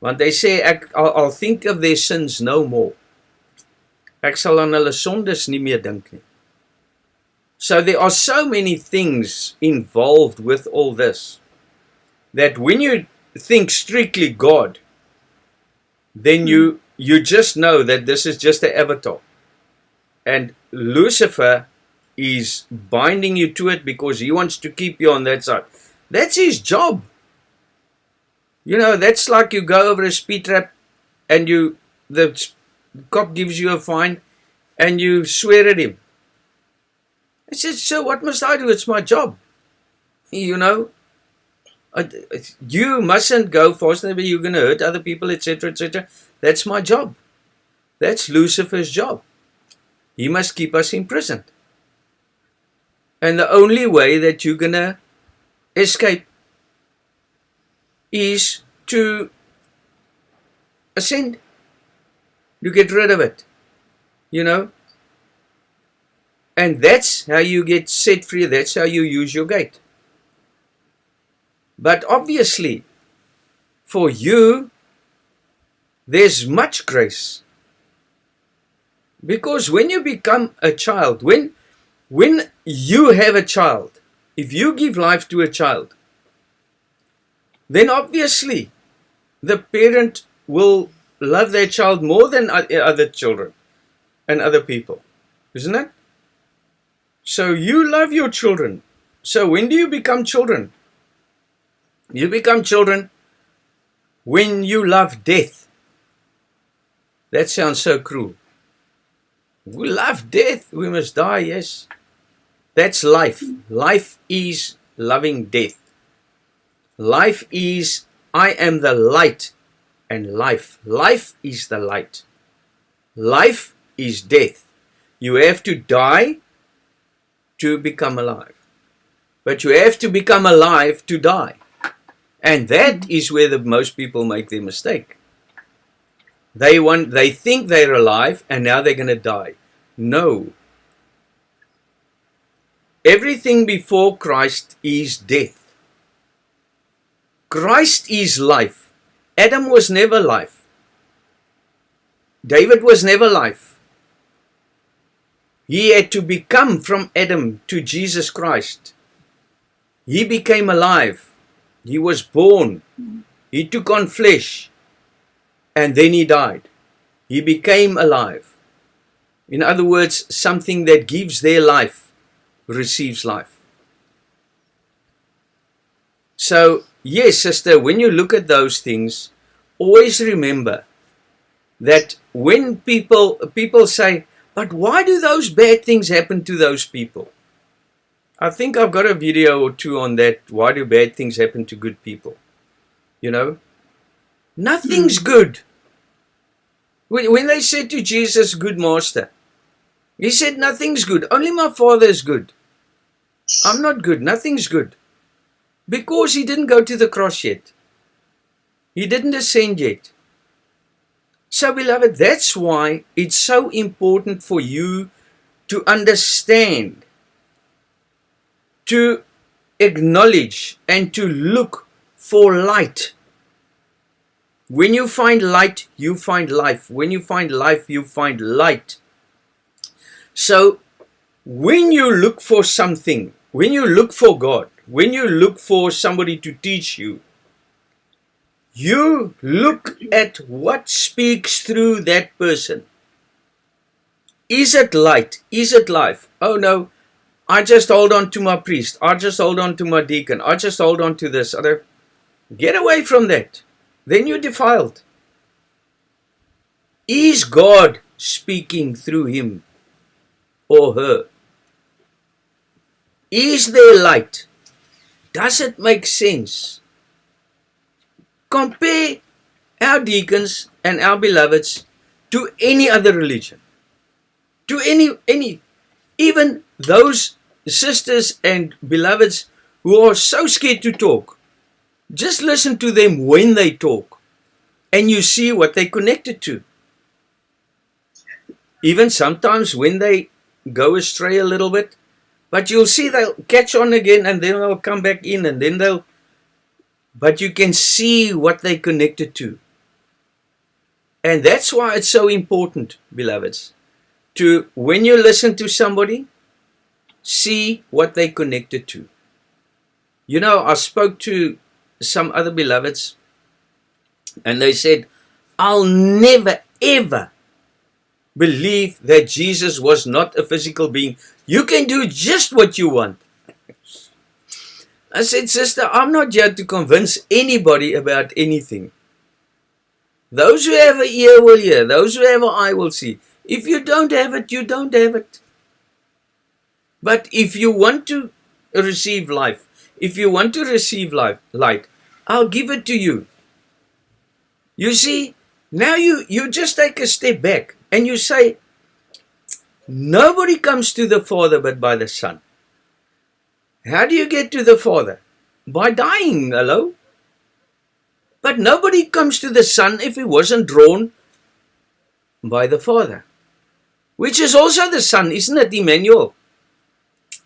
Want hy sê, I'll think of their sins no more. Ek sal aan hulle sondes nie meer dink nie. So there are so many things involved with all this, that when you think strictly God, then you just know that this is just an avatar. And Lucifer is binding you to it because he wants to keep you on that side. That's his job. You know, that's like you go over a speed trap and the cop gives you a fine and you swear at him. I said, so what must I do? It's my job. You know, you mustn't go faster, but you're going to hurt other people, etc., etc. That's my job. That's Lucifer's job. He must keep us imprisoned. And the only way that you're going to escape is to ascend. You get rid of it. You know? And that's how you get set free. That's how you use your gate. But obviously, for you, there's much grace. Because when you become a child, when you have a child, if you give life to a child, then obviously the parent will love their child more than other children and other people. Isn't it? So you love your children. So when do you become children? You become children when you love death. That sounds so cruel. We love death. We must die, yes. That's life. Life is loving death. Life is, I am the light and life. Life is the light. Life is death. You have to die to become alive. But you have to become alive to die. And that is where most people make their mistake. They think they're alive and now they're going to die. No. Everything before Christ is death. Christ is life. Adam was never life. David was never life. He had to become from Adam to Jesus Christ. He became alive. He was born. He took on flesh. And then he died. He became alive. In other words, something that gives their life receives life. So, yes, sister, when you look at those things, always remember that when people say, but why do those bad things happen to those people? I think I've got a video or two on that. Why do bad things happen to good people? You know? Nothing's good. When they said to Jesus, good master, he said, nothing's good. Only my Father is good. I'm not good. Nothing's good. Because he didn't go to the cross yet. He didn't ascend yet. So, beloved, that's why it's so important for you to understand, to acknowledge, and to look for light. When you find light, you find life. When you find life, you find light. So, when you look for something, when you look for God, when you look for somebody to teach you, you look at what speaks through that person. Is it light? Is it life? Oh no, I just hold on to my priest. I just hold on to my deacon. I just hold on to this other. Get away from that. Then you're defiled. Is God speaking through him or her? Is there light? Does it make sense? Compare our deacons and our beloveds to any other religion. To any, even those sisters and beloveds who are so scared to talk. Just listen to them when they talk and you see what they're connected to. Even sometimes when they go astray a little bit, but you'll see they'll catch on again and then they'll come back in and then but you can see what they connected to. And that's why it's so important, beloveds, to, when you listen to somebody, see what they connected to. You know, I spoke to some other beloveds, and they said, I'll never, ever believe that Jesus was not a physical being. You can do just what you want. I said, sister, I'm not here to convince anybody about anything. Those who have an ear will hear. Those who have an eye will see. If you don't have it, you don't have it. But if you want to receive life, if you want to receive light, I'll give it to you. You see, now you just take a step back and you say, nobody comes to the Father but by the Son. How do you get to the Father? By dying, hello? But nobody comes to the Son if he wasn't drawn by the Father. Which is also the Son, isn't it, Emmanuel?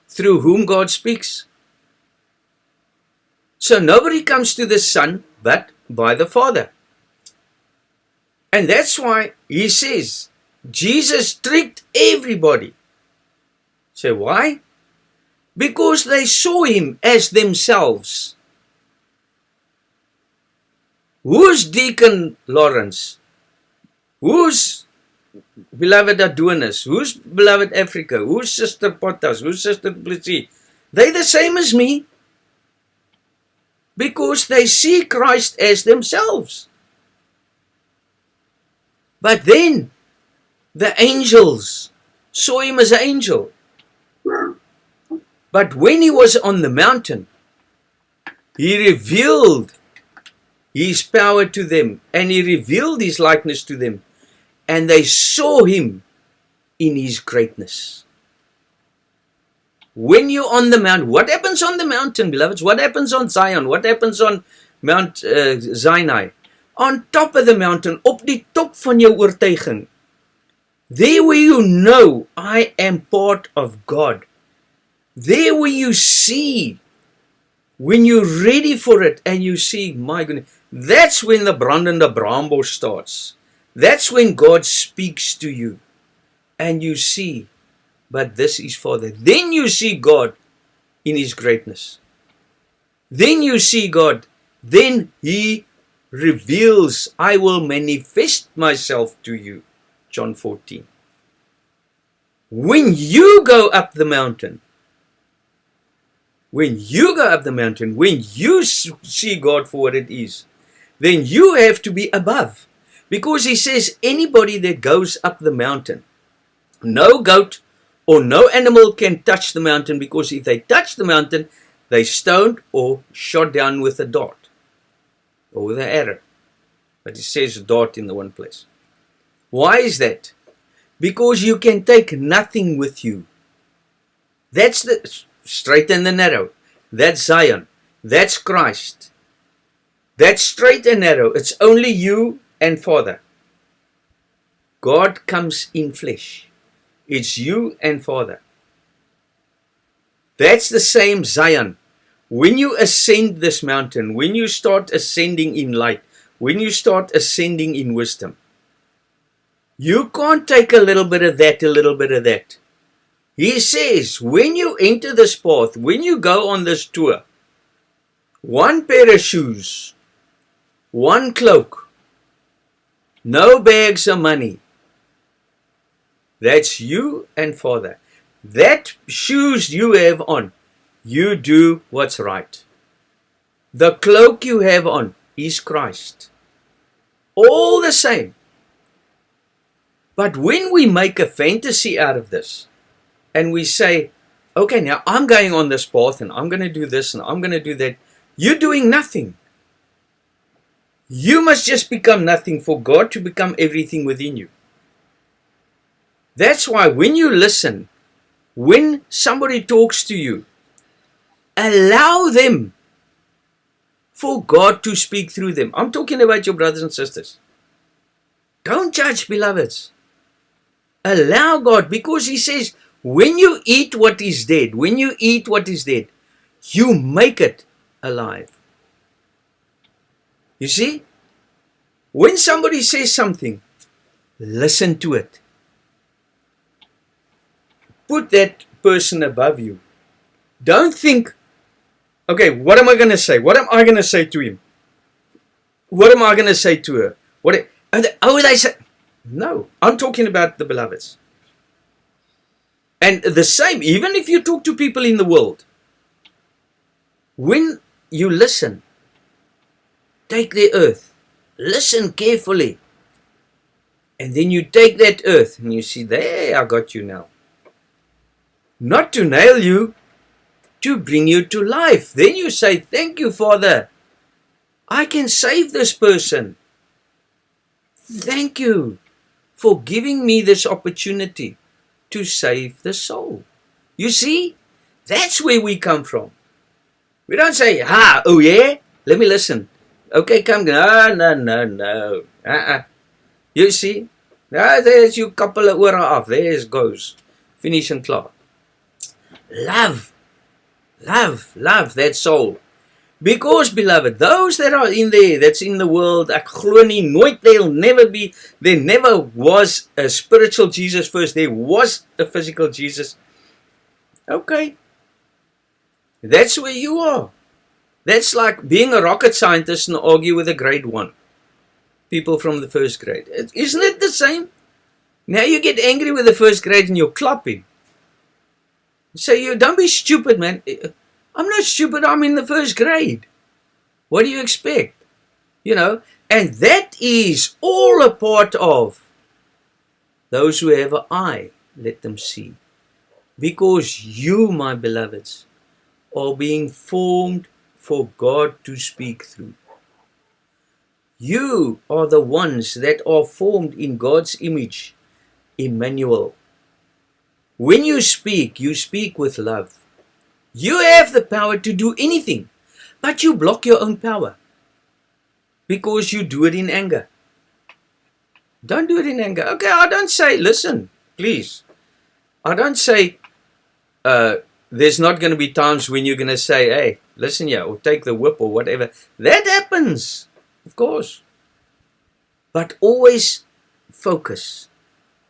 Through whom God speaks. So nobody comes to the Son but by the Father. And that's why he says, Jesus tricked everybody. So why? Because they saw him as themselves. Who's Deacon Lawrence? Who's beloved Adonis? Who's beloved Africa? Who's Sister Pottas? Who's Sister Plessis? They're the same as me. Because they see Christ as themselves. But then, the angels saw him as an angel. But when he was on the mountain, he revealed his power to them, and he revealed his likeness to them, and they saw him in his greatness. When you're on the mountain, what happens on the mountain, beloveds? What happens on Zion? What happens on Mount Sinai? On top of the mountain, op die top van jou oortuiging. There where you know, I am part of God. There where you see, when you're ready for it, and you see, my goodness, that's when the brandende braambos starts. That's when God speaks to you, and you see, but this is Father. Then you see God in his greatness. Then you see God. Then he reveals, I will manifest myself to you. John 14. When you go up the mountain, when you see God for what it is, then you have to be above. Because he says, anybody that goes up the mountain, no goat or no animal can touch the mountain, because if they touch the mountain, they stoned or shot down with a dart or with an arrow. But it says dart in the one place. Why is that? Because you can take nothing with you. That's the straight and the narrow. That's Zion. That's Christ. That's straight and narrow. It's only you and Father. God comes in flesh. It's you and Father. That's the same Zion. When you ascend this mountain, when you start ascending in light, when you start ascending in wisdom, you can't take a little bit of that, a little bit of that. He says, when you enter this path, when you go on this tour, one pair of shoes, one cloak, no bags of money. That's you and Father. That shoes you have on, you do what's right. The cloak you have on is Christ. All the same. But when we make a fantasy out of this, and we say, okay, now I'm going on this path, and I'm going to do this, and I'm going to do that, you're doing nothing. You must just become nothing for God to become everything within you. That's why when you listen, when somebody talks to you, allow them for God to speak through them. I'm talking about your brothers and sisters. Don't judge, beloveds. Allow God, because he says, when you eat what is dead, you make it alive. You see? When somebody says something, Listen to it. Put that person above you. Don't think, okay, what am I going to say? What am I going to say to him? What am I going to say to her? They say, no, I'm talking about the beloveds. And the same, even if you talk to people in the world, when you listen, take their earth, listen carefully, and then you take that earth and you see, there, I got you now. Not to nail you, to bring you to life. Then you say, thank you, Father. I can save this person. Thank you for giving me this opportunity to save the soul. You see, that's where we come from. We don't say, oh yeah, let me listen. Okay, come. No. You see, there's you couple of ore off. There it goes. Finish and klaar. Love that soul. Because, beloved, those that are in there, that's in the world, ek glo nie, nooit, there never was a spiritual Jesus first, there was a physical Jesus. Okay. That's where you are. That's like being a rocket scientist and argue with a grade 1. People from the first grade. Isn't it the same? Now you get angry with the first grade and you're clapping. So you don't be stupid, man. I'm not stupid, I'm in the first grade. What do you expect? And that is all a part of those who have an eye, let them see. Because you, my beloveds, are being formed for God to speak through. You are the ones that are formed in God's image, Emmanuel. When you speak with love. You have the power to do anything, but you block your own power because you do it in anger. Don't do it in anger. Okay, I don't say, listen, please. I don't say there's not going to be times when you're going to say, hey, listen here, or take the whip or whatever. That happens, of course. But always focus,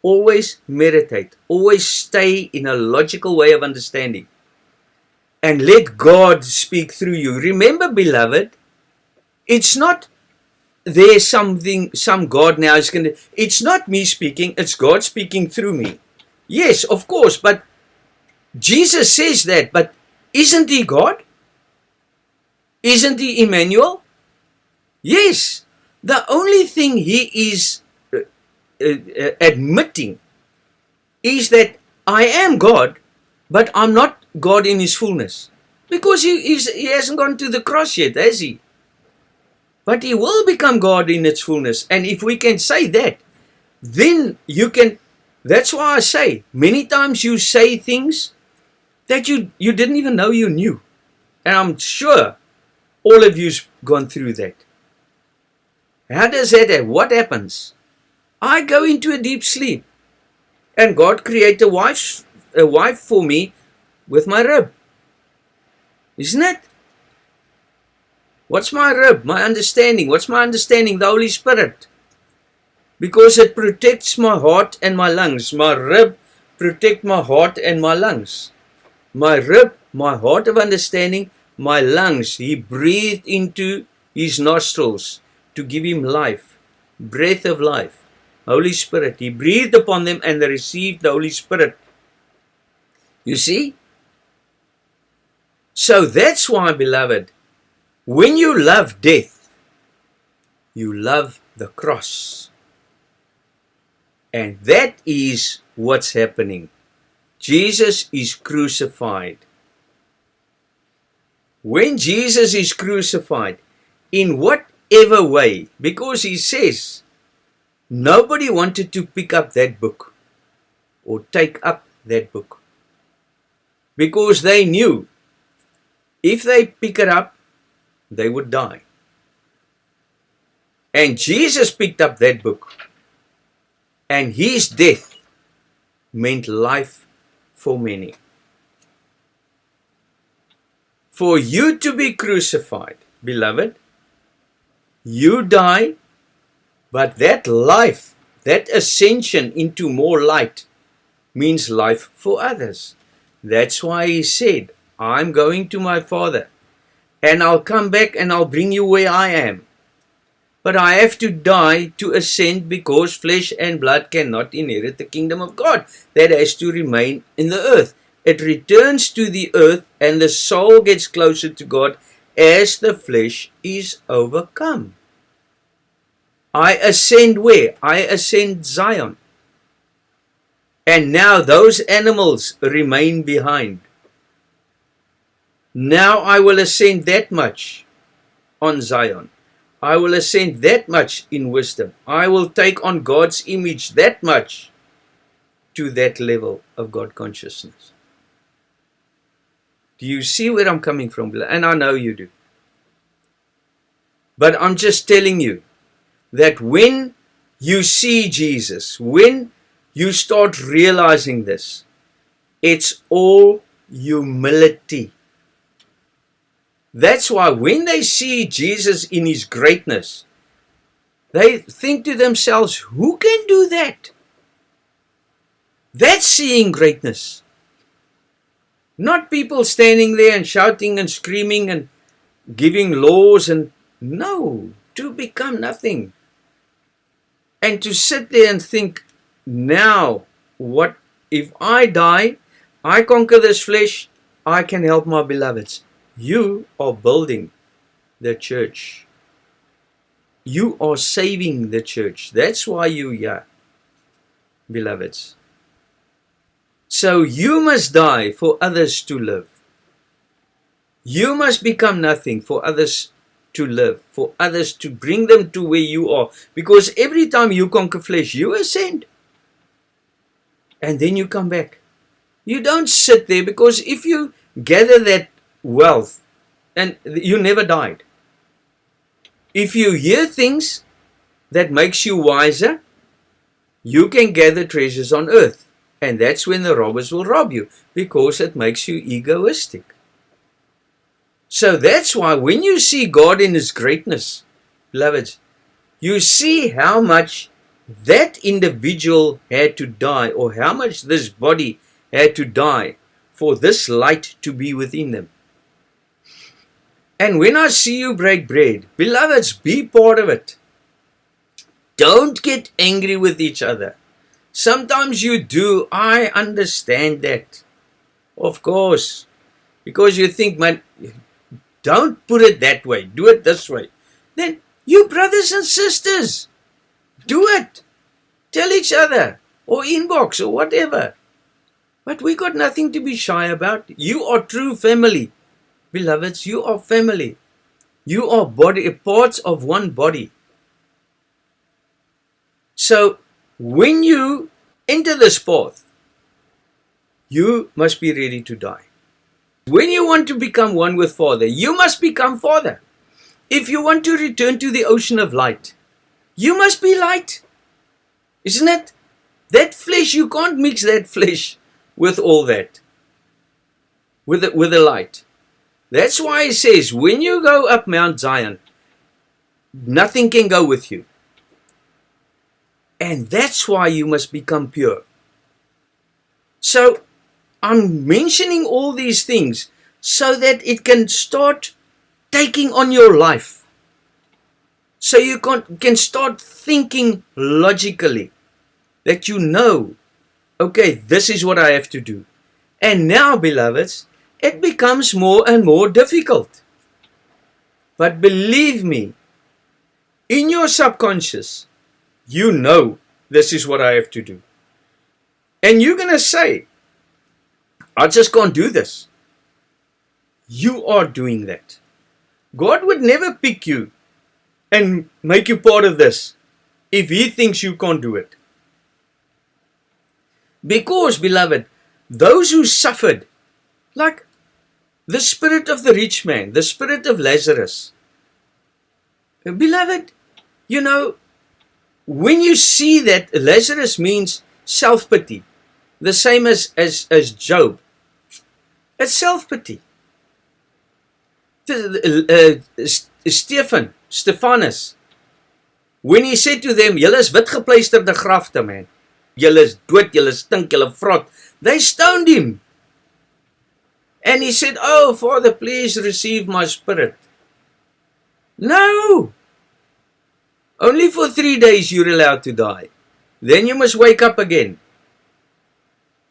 always meditate, always stay in a logical way of understanding. And let God speak through you. Remember, beloved, it's not there's some God now is going to, it's not me speaking, it's God speaking through me. Yes, of course, but Jesus says that, but isn't he God? Isn't he Emmanuel? Yes, the only thing he is admitting is that I am God, but I'm not God in his fullness. Because he hasn't gone to the cross yet, has he? But he will become God in its fullness. And if we can say that, then you can, that's why I say, many times you say things that you didn't even know you knew. And I'm sure all of you's gone through that. How does that happen? What happens? I go into a deep sleep. And God created a wife for me with my rib. Isn't it? What's my rib? My understanding. What's my understanding? The Holy Spirit. Because it protects my heart and my lungs. My rib protects my heart and my lungs. My rib, my heart of understanding, my lungs. He breathed into his nostrils to give him life. Breath of life. Holy Spirit. He breathed upon them and they received the Holy Spirit. You see? So that's why, beloved, when you love death, you love the cross. And that is what's happening. Jesus is crucified. When Jesus is crucified, in whatever way, because he says, nobody wanted to pick up that book or take up that book. Because they knew if they pick it up, they would die. And Jesus picked up that book. And his death meant life for many. For you to be crucified, beloved, you die, but that life that ascension into more light means life for others. That's why he said, I'm going to my Father, and I'll come back and I'll bring you where I am. But I have to die to ascend, because flesh and blood cannot inherit the kingdom of God. That has to remain in the earth. It returns to the earth, and the soul gets closer to God as the flesh is overcome. I ascend where? I ascend Zion. And now those animals remain behind. Now I will ascend that much on Zion. I will ascend that much in wisdom. I will take on God's image that much to that level of God consciousness. Do you see where I'm coming from? And I know you do. But I'm just telling you that when you see Jesus, when you start realizing this, it's all humility. That's why when they see Jesus in his greatness, they think to themselves, who can do that? That's seeing greatness. Not people standing there and shouting and screaming and giving laws, and no, to become nothing. And to sit there and think, now, what if I die, I conquer this flesh, I can help my beloveds. You are building the church. You are saving the church. That's why you're here, beloveds. So you must die for others to live. You must become nothing for others to live, for others to bring them to where you are. Because every time you conquer flesh, you ascend. And then you come back. You don't sit there, because if you gather that wealth, and you never died. If you hear things that makes you wiser, you can gather treasures on earth. And that's when the robbers will rob you, because it makes you egoistic. So that's why when you see God in his greatness, beloveds, you see how much that individual had to die, or how much this body had to die for this light to be within them. And when I see you break bread, beloveds, be part of it. Don't get angry with each other. Sometimes you do. I understand that. Of course. Because you think, man, don't put it that way. Do it this way. Then you brothers and sisters, do it. Tell each other. Or inbox or whatever. But we got nothing to be shy about. You are true family. Beloveds, you are family. You are parts of one body. So, when you enter this path, you must be ready to die. When you want to become one with Father, you must become Father. If you want to return to the ocean of light, you must be light. Isn't it? That flesh, you can't mix that flesh with all that. With the light. That's why he says, when you go up Mount Zion, nothing can go with you. And that's why you must become pure. So, I'm mentioning all these things so that it can start taking on your life. So you can start thinking logically. That you know, okay, this is what I have to do. And now, beloveds, it becomes more and more difficult. But believe me, in your subconscious, you know this is what I have to do. And you're going to say, I just can't do this. You are doing that. God would never pick you and make you part of this if he thinks you can't do it. Because, beloved, those who suffered, like the spirit of the rich man, the spirit of Lazarus, beloved, you know, when you see that, Lazarus means self-pity, the same as Job. It's self-pity. Stephanus, When he said to them, julle is witgepleisterde grafte, man. Julle is dood, julle stink, julle vrot. They stoned him. And he said, oh, Father, please receive my spirit. No. Only for 3 days you're allowed to die. Then you must wake up again.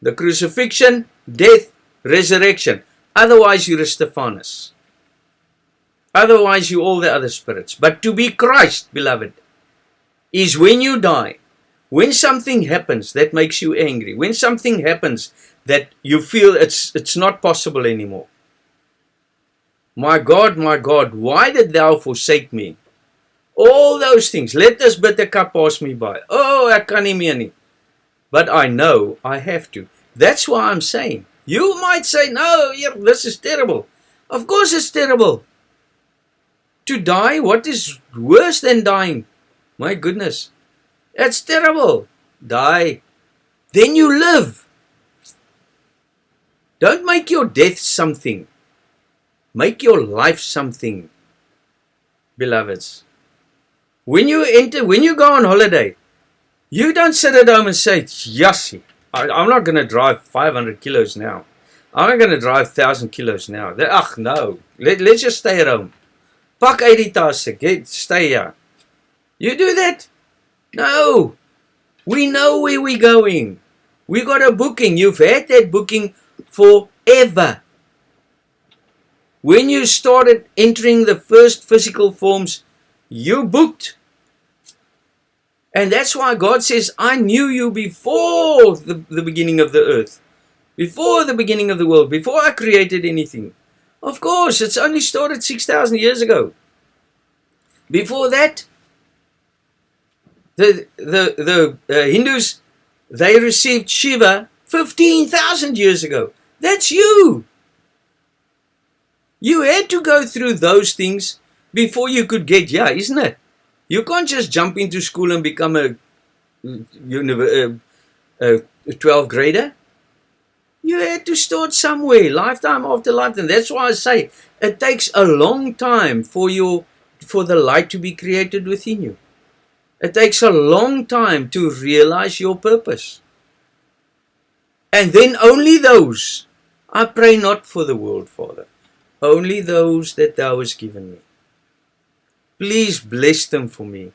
The crucifixion, death, resurrection. Otherwise you're a Stephanus. Otherwise you're all the other spirits. But to be Christ, beloved, is when you die, when something happens that makes you angry, when something happens that you feel it's not possible anymore. My God, why did thou forsake me? All those things. Let this bitter cup pass me by. Oh, ek kan nie meer nie. But I know I have to. That's why I'm saying. You might say, no, this is terrible. Of course it's terrible. To die, what is worse than dying? My goodness. That's terrible. Die. Then you live. Don't make your death something. Make your life something, beloveds. When you go on holiday, you don't sit at home and say, Yassie, I'm not going to drive 500 kilos now. I'm not going to drive 1,000 kilos now. No. Let's just stay at home. Pak uit die tasse, stay here. You do that? No. We know where we're going. We got a booking. You've had that booking forever. When you started entering the first physical forms, you booked. And that's why God says, I knew you before the beginning of the earth. Before the beginning of the world. Before I created anything. Of course, it's only started 6,000 years ago. Before that, the Hindus, they received Shiva 15,000 years ago. That's you. You had to go through those things before you could get here, isn't it? You can't just jump into school and become a 12th grader. You had to start somewhere, lifetime after lifetime. That's why I say it takes a long time for the light to be created within you. It takes a long time to realize your purpose. And then only those, I pray not for the world, Father, only those that thou hast given me. Please bless them for me.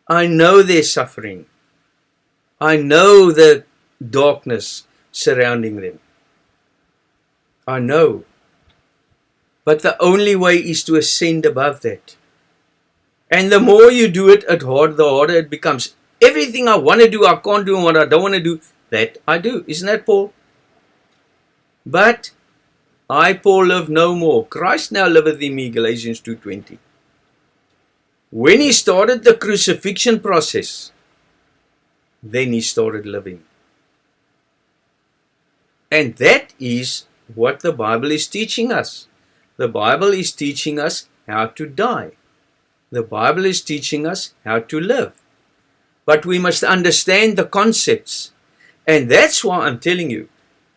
I know their suffering. I know the darkness surrounding them. I know. But the only way is to ascend above that. And the more you do it, the harder it becomes. Everything I want to do, I can't do, and what I don't want to do, that I do. Isn't that Paul? But I, Paul, live no more. Christ now liveth in me, Galatians 2:20. When he started the crucifixion process, then he started living. And that is what the Bible is teaching us. The Bible is teaching us how to die. The Bible is teaching us how to live. But we must understand the concepts. And that's why I'm telling you,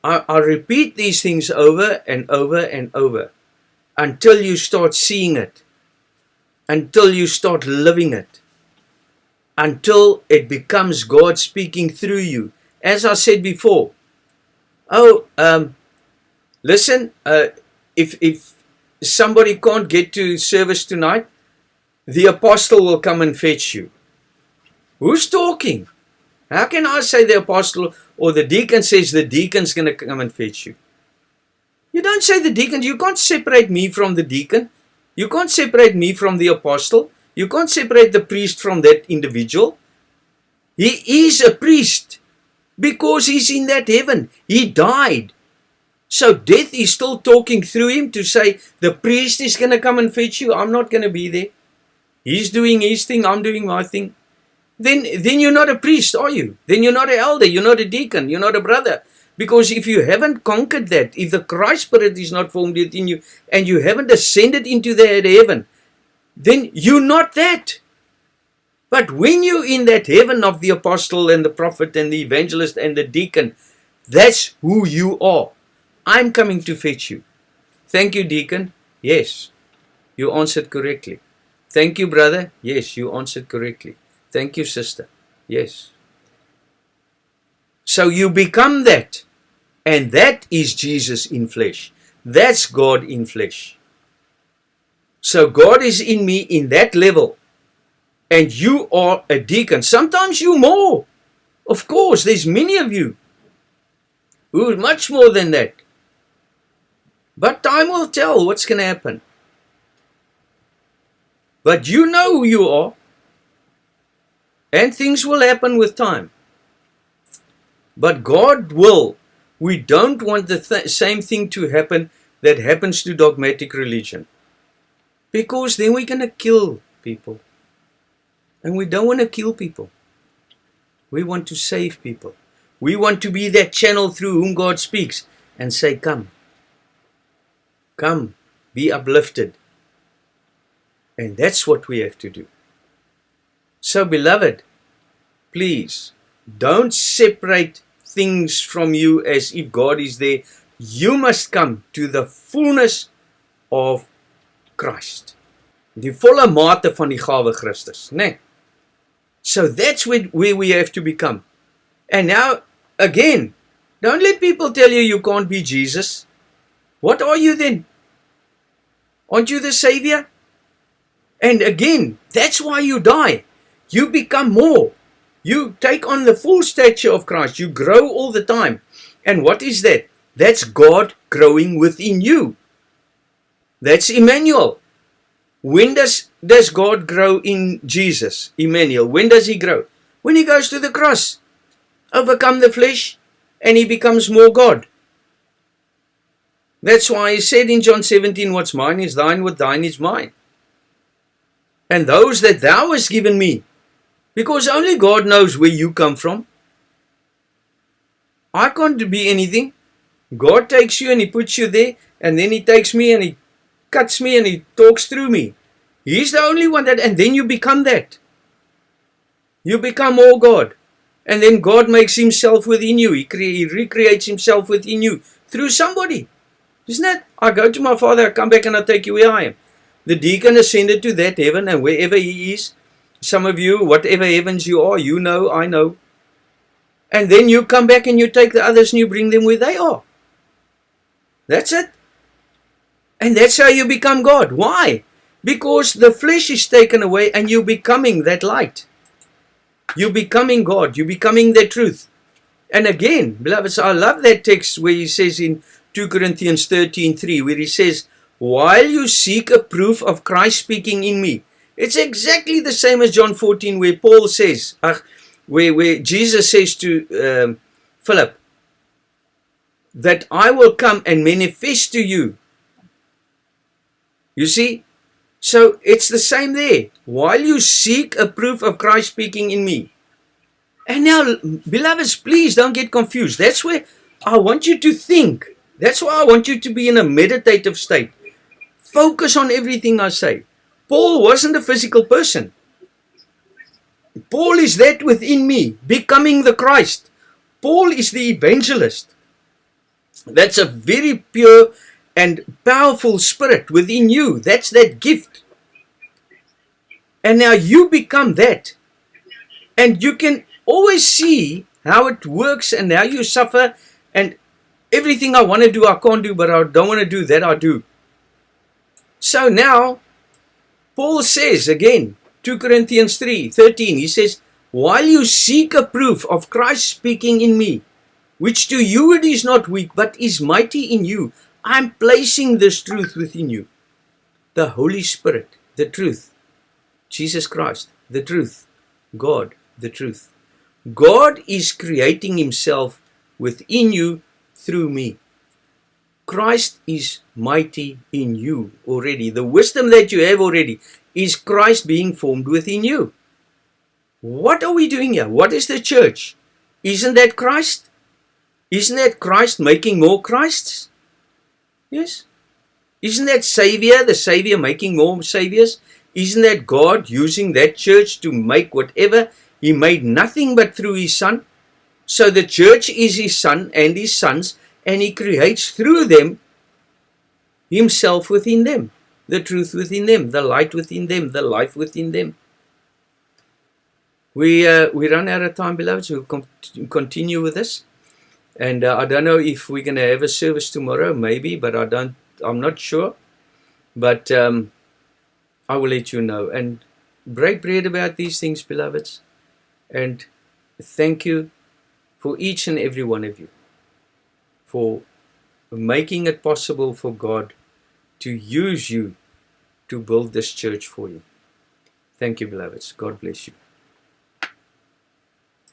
I repeat these things over and over and over until you start seeing it, until you start living it, until it becomes God speaking through you. As I said before, listen, if somebody can't get to service tonight, the apostle will come and fetch you. Who's talking? How can I say the apostle or the deacon says the deacon's going to come and fetch you? You don't say the deacon. You can't separate me from the deacon. You can't separate me from the apostle. You can't separate the priest from that individual. He is a priest because he's in that heaven. He died. So death is still talking through him to say, the priest is going to come and fetch you. I'm not going to be there. He's doing his thing. I'm doing my thing. Then you're not a priest, are you? Then you're not an elder. You're not a deacon. You're not a brother. Because if you haven't conquered that, if the Christ Spirit is not formed within you, and you haven't ascended into that heaven, then you're not that. But when you're in that heaven of the apostle and the prophet and the evangelist and the deacon, that's who you are. I'm coming to fetch you. Thank you, deacon. Yes, you answered correctly. Thank you, brother. Yes, you answered correctly. Thank you, sister. Yes. So you become that. And that is Jesus in flesh. That's God in flesh. So God is in me in that level. And you are a deacon. Sometimes you more. Of course, there's many of you who are much more than that. But time will tell what's going to happen. But you know who you are. And things will happen with time. But God will. We don't want the same thing to happen that happens to dogmatic religion. Because then we're going to kill people. And we don't want to kill people. We want to save people. We want to be that channel through whom God speaks and say, come. Come, be uplifted. And that's what we have to do. So, beloved, please, don't separate things from you as if God is there. You must come to the fullness of Christ. Die volle mate van die gawe Christus, né? So that's where we have to become. And now, again, don't let people tell you can't be Jesus. What are you then? Aren't you the Savior? And again, that's why you die. You become more. You take on the full stature of Christ. You grow all the time. And what is that? That's God growing within you. That's Emmanuel. When does God grow in Jesus, Emmanuel? When does he grow? When he goes to the cross. Overcome the flesh and he becomes more God. That's why he said in John 17, what's mine is thine, what thine is mine. And those that thou hast given me. Because only God knows where you come from. I can't be anything. God takes you and he puts you there. And then he takes me and he cuts me and he talks through me. He's the only one that, and then you become that. You become more God. And then God makes himself within you. He recreates himself within you through somebody. Isn't it? I go to my Father, I come back and I take you where I am. The deacon ascended to that heaven, and wherever he is, some of you, whatever heavens you are, you know, I know. And then you come back and you take the others and you bring them where they are. That's it. And that's how you become God. Why? Because the flesh is taken away and you're becoming that light. You're becoming God. You're becoming the truth. And again, beloveds, I love that text where he says in 2 Corinthians 13:3, where he says, while you seek a proof of Christ speaking in me. It's exactly the same as John 14, where Paul says, where Jesus says to Philip, that I will come and manifest to you. You see? So it's the same there. While you seek a proof of Christ speaking in me. And now, beloveds, please don't get confused. That's where I want you to think. That's why I want you to be in a meditative state. Focus on everything I say. Paul wasn't a physical person. Paul is that within me, becoming the Christ. Paul is the evangelist. That's a very pure and powerful spirit within you. That's that gift. And now you become that. And you can always see how it works and how you suffer. And everything I want to do, I can't do, but I don't want to do that, I do. So now, Paul says again, 2 Corinthians 3:13, he says, while you seek a proof of Christ speaking in me, which to you it is not weak, but is mighty in you, I'm placing this truth within you. The Holy Spirit, the truth. Jesus Christ, the truth. God, the truth. God is creating himself within you through me. Christ is mighty in you already. The wisdom that you have already is Christ being formed within you. What are we doing here? What is the church? Isn't that Christ? Isn't that Christ making more Christs? Yes. Isn't that Savior, the Savior making more Saviors? Isn't that God using that church to make whatever? He made nothing but through his Son. So the church is his Son and his sons, and he creates through them himself within them. the truth within them, the light within them, the life within them. We run out of time, beloved, so we'll continue with this. And I don't know if we're going to have a service tomorrow, maybe, but I'm not sure. But I will let you know. And break bread about these things, beloveds. And thank you for each and every one of you for making it possible for God to use you to build this church for you. Thank you, beloveds. God bless you.